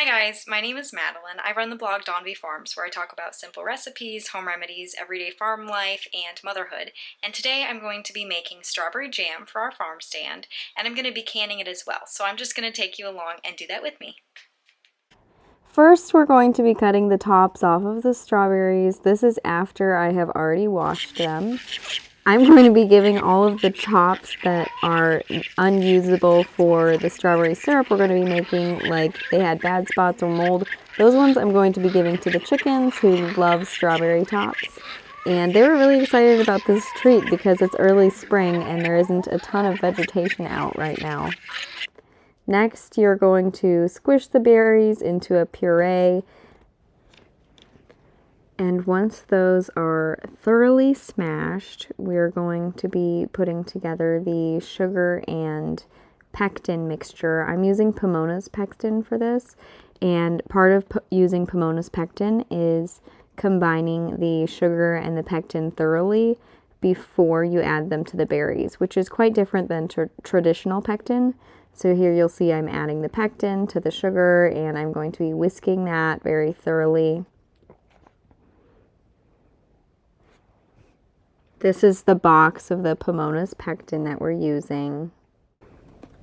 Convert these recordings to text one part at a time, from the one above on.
Hi guys, my name is Madeline. I run the blog Dawn v Farms where I talk about simple recipes, home remedies, everyday farm life, and motherhood. And today I'm going to be making strawberry jam for our farm stand, and I'm going to be canning it as well. So I'm just going to take you along and do that with me. First, we're going to be cutting the tops off of the strawberries. This is after I have already washed them. I'm going to be giving all of the tops that are unusable for the strawberry syrup we're going to be making, like they had bad spots or mold. Those ones I'm going to be giving to the chickens who love strawberry tops. And they were really excited about this treat because it's early spring and there isn't a ton of vegetation out right now. Next, you're going to squish the berries into a puree. And once those are thoroughly smashed, we're going to be putting together the sugar and pectin mixture. I'm using Pomona's pectin for this, and part of using Pomona's pectin is combining the sugar and the pectin thoroughly before you add them to the berries, which is quite different than traditional pectin. So here you'll see I'm adding the pectin to the sugar, and I'm going to be whisking that very thoroughly. This is the box of the Pomona's pectin that we're using.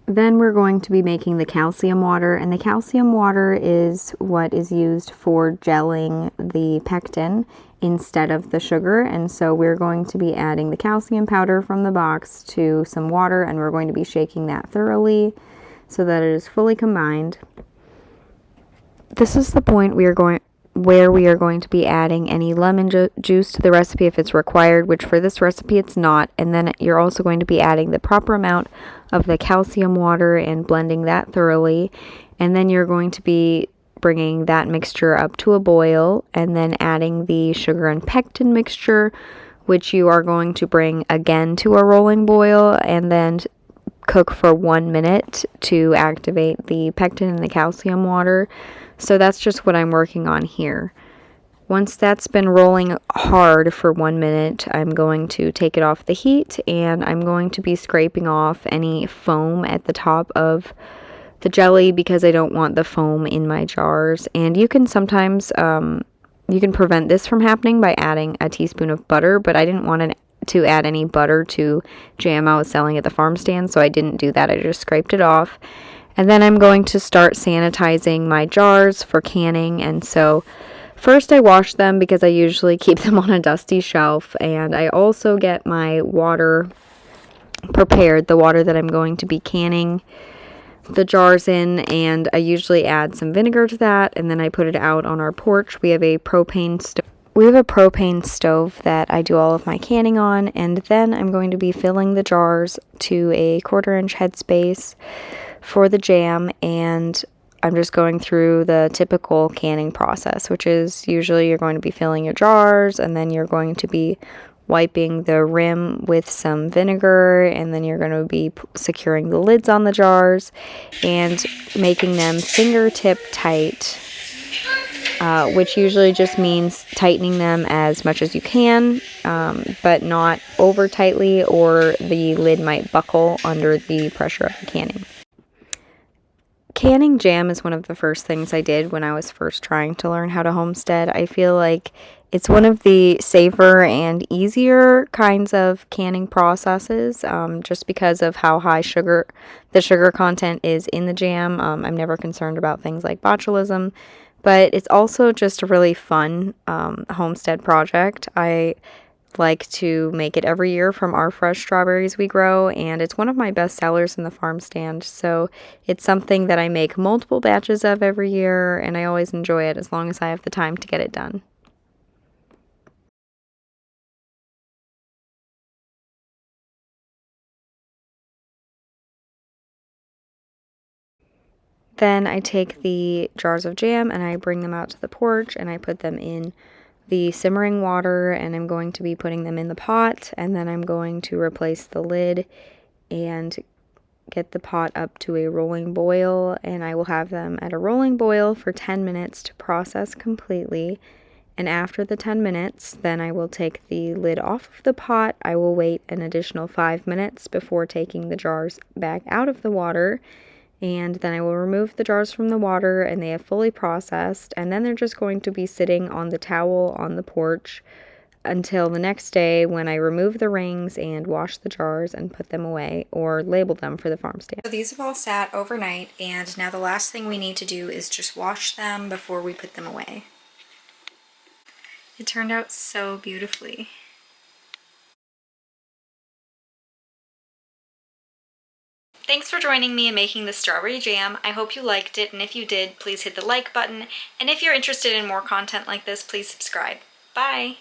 Then we're going to be making the calcium water, and the calcium water is what is used for gelling the pectin instead of the sugar. And so we're going to be adding the calcium powder from the box to some water, and we're going to be shaking that thoroughly so that it is fully combined. This is the point where we are going to be adding any lemon juice to the recipe if it's required, which for this recipe it's not. And then you're also going to be adding the proper amount of the calcium water and blending that thoroughly. And then you're going to be bringing that mixture up to a boil and then adding the sugar and pectin mixture, which you are going to bring again to a rolling boil and then cook for 1 minute to activate the pectin and the calcium water. So that's just what I'm working on here. Once that's been rolling hard for 1 minute, I'm going to take it off the heat and I'm going to be scraping off any foam at the top of the jelly because I don't want the foam in my jars. And you can sometimes, you can prevent this from happening by adding a teaspoon of butter, but I didn't want to add any butter to jam I was selling at the farm stand, so I didn't do that. I just scraped it off. And then I'm going to start sanitizing my jars for canning. And so first I wash them because I usually keep them on a dusty shelf. And I also get my water prepared, the water that I'm going to be canning the jars in. And I usually add some vinegar to that. And then I put it out on our porch. We have a propane stove that I do all of my canning on. And then I'm going to be filling the jars to a 1/4 inch headspace for the jam, and I'm just going through the typical canning process, which is usually you're going to be filling your jars and then you're going to be wiping the rim with some vinegar, and then you're going to be securing the lids on the jars and making them fingertip tight, which usually just means tightening them as much as you can, but not over tightly or the lid might buckle under the pressure of the canning. Canning jam is one of the first things I did when I was first trying to learn how to homestead. I feel like it's one of the safer and easier kinds of canning processes, just because of how high the sugar content is in the jam. I'm never concerned about things like botulism, but it's also just a really fun homestead project. I like to make it every year from our fresh strawberries we grow, and it's one of my best sellers in the farm stand, so it's something that I make multiple batches of every year, and I always enjoy it as long as I have the time to get it done. Then I take the jars of jam and I bring them out to the porch and I put them in the simmering water, and I'm going to be putting them in the pot, and then I'm going to replace the lid and get the pot up to a rolling boil, and I will have them at a rolling boil for 10 minutes to process completely. And after the 10 minutes, then I will take the lid off of the pot. I will wait an additional 5 minutes before taking the jars back out of the water, And then I will remove the jars from the water and they have fully processed, and then they're just going to be sitting on the towel on the porch until the next day when I remove the rings and wash the jars and put them away or label them for the farm stand. So these have all sat overnight, and now the last thing we need to do is just wash them before we put them away. It turned out so beautifully. Thanks for joining me in making this strawberry jam. I hope you liked it, and if you did, please hit the like button. And if you're interested in more content like this, please subscribe. Bye!